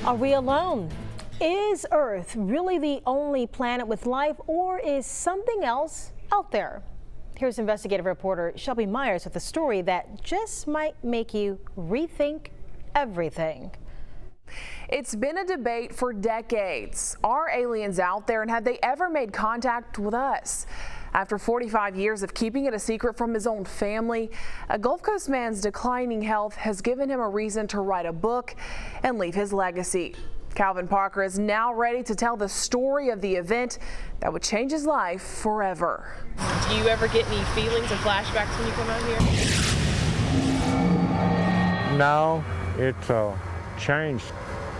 Are we alone? Is Earth really the only planet with life, or is something else out there? Here's investigative reporter Shelby with a story that just might make you rethink everything. It's been a debate for decades. Are aliens out there, and have they ever made contact with us? After 45 years of keeping it a secret from his own family, a Gulf Coast man's declining health has given him a reason to write a book and leave his legacy. Calvin Parker is now ready to tell the story of the event that would change his life forever. Do you ever get any feelings or flashbacks when you come out here? No, it's changed.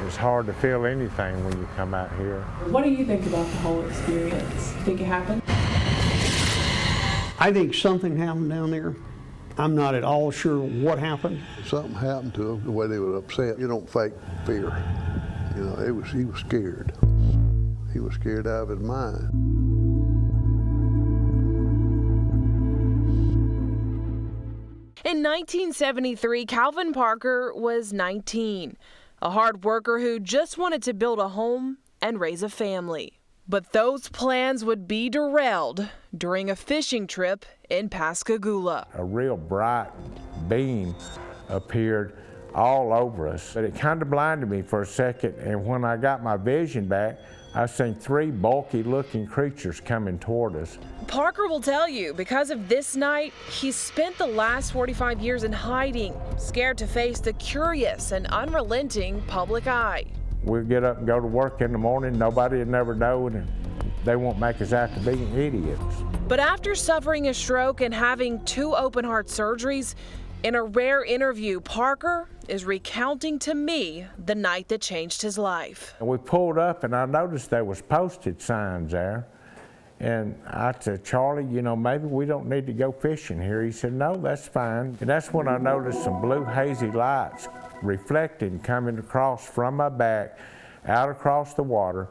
It's hard to feel anything when you come out here. What do you think about the whole experience? Think it happened? I think something happened down there. I'm not at all sure what happened. Something happened to him, the way they were upset. You don't fake fear. You know, he was scared. He was scared out of his mind. In 1973, Calvin Parker was 19, a hard worker who just wanted to build a home and raise a family. But those plans would be derailed during a fishing trip in Pascagoula. A real bright beam appeared all over us, but it kind of blinded me for a second, and when I got my vision back, I seen three bulky looking creatures coming toward us. Parker will tell you, because of this night, he's spent the last 45 years in hiding, scared to face the curious and unrelenting public eye. We'll get up and go to work in the morning, nobody will never know, and they won't make us out to be idiots. But after suffering a stroke and having 2 open heart surgeries, in a rare interview, Parker is recounting to me the night that changed his life. And we pulled up and I noticed there was posted signs there. And I said, Charlie, you know, maybe we don't need to go fishing here. He said, no, that's fine. And that's when I noticed some blue hazy lights reflecting coming across from my back, out across the water.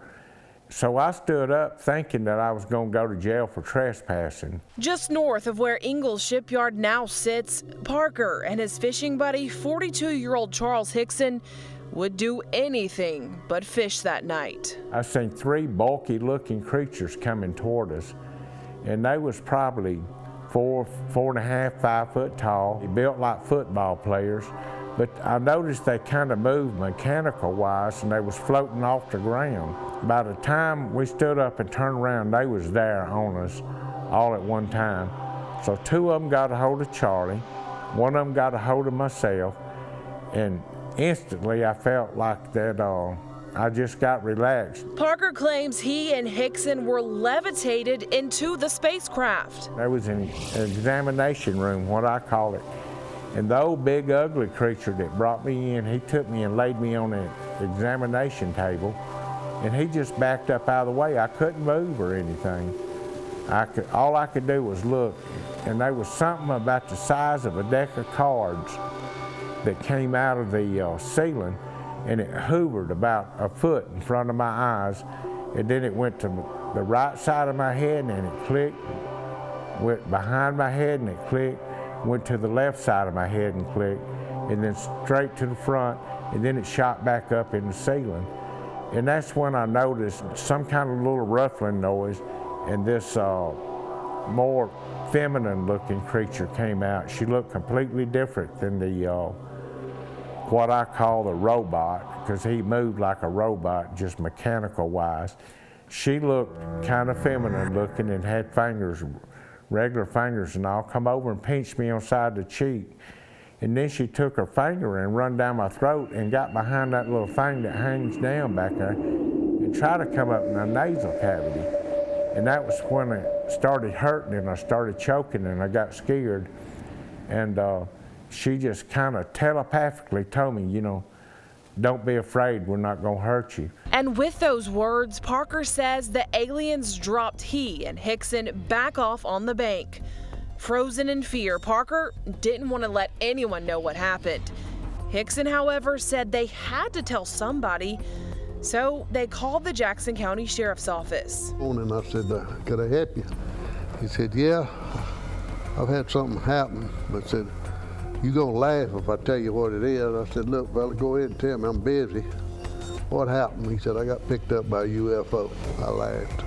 So I stood up thinking that I was going to go to jail for trespassing. Just north of where Ingalls Shipyard now sits, Parker and his fishing buddy, 42-year-old Charles Hickson, would do anything but fish that night. I seen 3 bulky looking creatures coming toward us, and they was probably 4.5, 5 foot tall. They built like football players, but I noticed they kind of moved mechanical wise, and they was floating off the ground. By the time we stood up and turned around, they was there on us all at one time. So 2 of them got a hold of Charlie, 1 of them got a hold of myself, and instantly I felt like that I just got relaxed. Parker claims he and Hickson were levitated into the spacecraft. There was an examination room, what I call it, and the old big ugly creature that brought me in, he took me and laid me on an examination table, and he just backed up out of the way. I couldn't move or anything. All I could do was look, and there was something about the size of a deck of cards that came out of the ceiling, and it hovered about a foot in front of my eyes, and then it went to the right side of my head and it clicked, went behind my head and it clicked, went to the left side of my head and clicked, and then straight to the front, and then it shot back up in the ceiling. And that's when I noticed some kind of little ruffling noise, and this more feminine looking creature came out. She looked completely different than the what I call the robot, because he moved like a robot, just mechanical wise. She looked kind of feminine looking and had fingers, regular fingers and all, come over and pinched me on the side of the cheek. And then she took her finger and run down my throat and got behind that little thing that hangs down back there and tried to come up in my nasal cavity. And that was when it started hurting and I started choking and I got scared. And she just kind of telepathically told me, you know, don't be afraid, we're not going to hurt you. And with those words, Parker says the aliens dropped he and Hickson back off on the bank. Frozen in fear, Parker didn't want to let anyone know what happened. Hickson, however, said they had to tell somebody, so they called the Jackson County Sheriff's Office. And I said, could I help you? He said, yeah, I've had something happen, but said, you gonna laugh if I tell you what it is. I said, look, fella, go ahead and tell me, I'm busy. What happened? He said, I got picked up by a UFO. I laughed.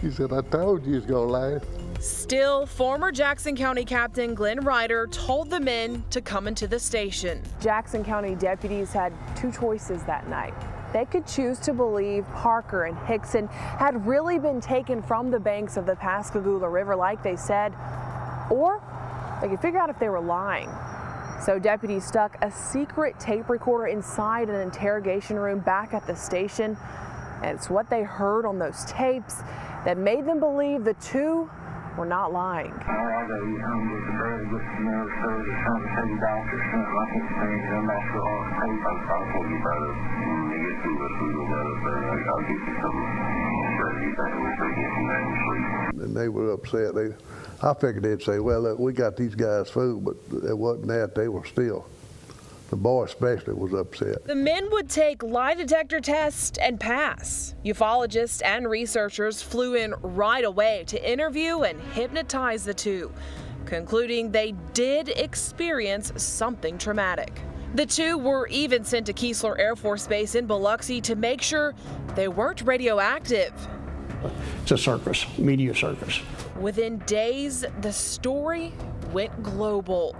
He said, I told you he was gonna laugh. Still, former Jackson County Captain Glenn Ryder told the men to come into the station. Jackson County deputies had two choices that night. They could choose to believe Parker and Hickson had really been taken from the banks of the Pascagoula River like they said, or they could figure out if they were lying. So deputies stuck a secret tape recorder inside an interrogation room back at the station, and it's what they heard on those tapes that made them believe the two were not lying. And they were upset. I figured they'd say, well, look, we got these guys food, but it wasn't that. They were still. The boy especially was upset. The men would take lie detector tests and pass. Ufologists and researchers flew in right away to interview and hypnotize the two, concluding they did experience something traumatic. The two were even sent to Keesler Air Force Base in Biloxi to make sure they weren't radioactive. It's a circus, media circus. Within days, the story went global.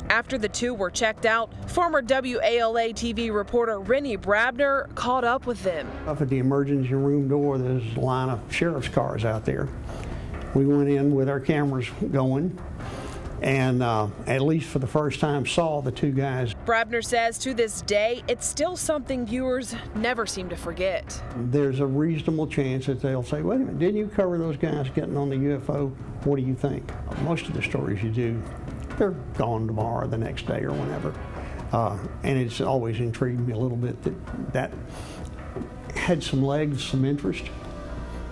After the two were checked out, former WALA TV reporter Rennie Brabner caught up with them. Up at the emergency room door, there's a line of sheriff's cars out there. We went in with our cameras going, and at least for the first time saw the two guys. Brabner says to this day, it's still something viewers never seem to forget. There's a reasonable chance that they'll say, wait a minute, didn't you cover those guys getting on the UFO? What do you think? Most of the stories you do, they're gone tomorrow or the next day or whenever. And it's always intrigued me a little bit that had some legs, some interest,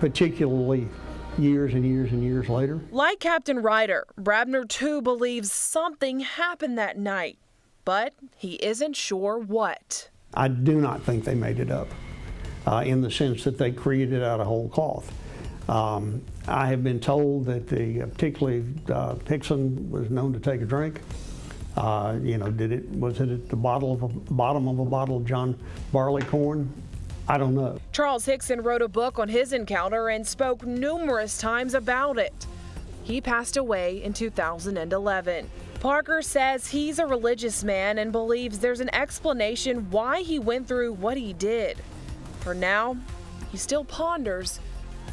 particularly years and years and years later. Like Captain Ryder, Brabner too believes something happened that night, but he isn't sure what. I do not think they made it up in the sense that they created it out of whole cloth. I have been told that particularly Hickson was known to take a drink. Was it at the bottom of a bottle of John Barleycorn? I don't know. Charles Hickson wrote a book on his encounter and spoke numerous times about it. He passed away in 2011. Parker says he's a religious man and believes there's an explanation why he went through what he did. For now, he still ponders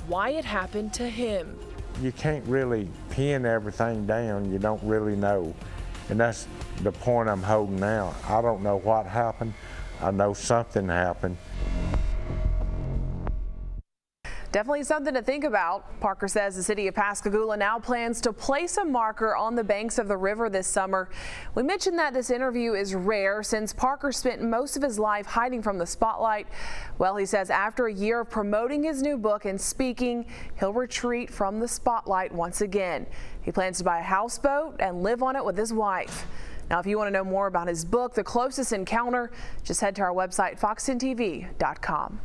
why it happened to him. You can't really pin everything down. You don't really know. And that's the point I'm holding now. I don't know what happened. I know something happened. Definitely something to think about. Parker says the city of Pascagoula now plans to place a marker on the banks of the river this summer. We mentioned that this interview is rare since Parker spent most of his life hiding from the spotlight. Well, he says after a year of promoting his new book and speaking, he'll retreat from the spotlight once again. He plans to buy a houseboat and live on it with his wife. Now, if you want to know more about his book, The Closest Encounter, just head to our website, fox10tv.com.